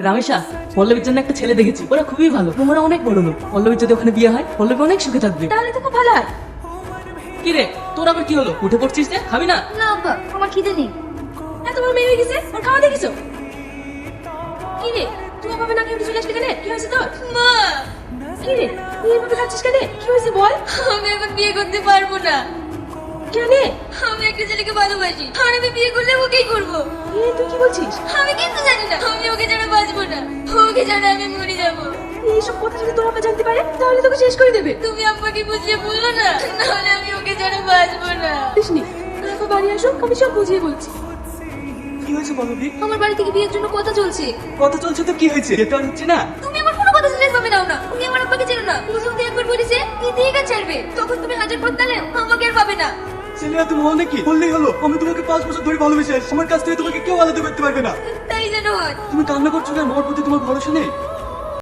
রামেশা, পল্লবীর জন্য একটা ছেলে দেখেছি, ওরা খুবই ভালো, তোমরা অনেক বড় লোক। পল্লবীর যদি ওখানে বিয়ে হয়, পল্লবী অনেক সুখে থাকবে। তাহলে তো খুব ভালো হয়। কি রে, তোর আবার কি হলো? উঠে পড়ছিস যে, খাবি না? না আব্বা, আমার খিদে নেই। এত বড় মেয়ে হয়ে গেছে, ওর খাওয়া দেখিছো? কি রে, তুই এভাবে না খেয়ে উঠে চলে আসলি কেন? কি হয়েছে তোর? মা! কি রে, তুই এভাবে কাঁদছিস কেন? কি হয়েছে বল? আমি এখন বিয়ে করতে পারবো না। কেন? আমি একটা ছেলেকে ভালোবাসি, আর আমি বিয়ে করলে ওকেই করবো। তুই কি বলছিস? আমি কিন্তু জানি না, আমি ওকে ছাড়া বাঁচবো না, ওকে ছাড়া আমি মরে যাবো। এইসব কথা যদি তোর আপা জানতে পারে, তাহলে তোকে শেষ করে দেবে। তুমি আব্বাকে বুঝিয়ে বললো না, নাহলে আমি ওকে ছাড়া বাঁচবো না। কৃষ্ণি, আপা বাড়ি আসো, আমি সব বুঝিয়ে বলছি। কি হয়েছে পল্লবী? আমার বাড়ি থেকে বিয়ের জন্য কথা চলছে। কথা চলছে তো কি হয়েছে? যেতে আর হচ্ছে না? তুমি আমার কোনো কথা সিরিয়াস ভাবে নাও না। তুমি আমার আব্বাকে চেনো না। ও যদি একবার বলেছে তুই কাজ ছাড়বে, তখন তুমি হাজার বদলালে আমাকে আর পাবে না। ছেলে এত মহা নাকি? বললেই হলো, আমি তোমাকে 5 বছর ধরে ভালোবেসে আসছি। আমার কাছ থেকে তোমাকে কেউ আলাদা করতে পারবে না। তাই যেন হয়। তুমি কান্না করছো কেন? আমার প্রতি তোমার ভরসা নেই?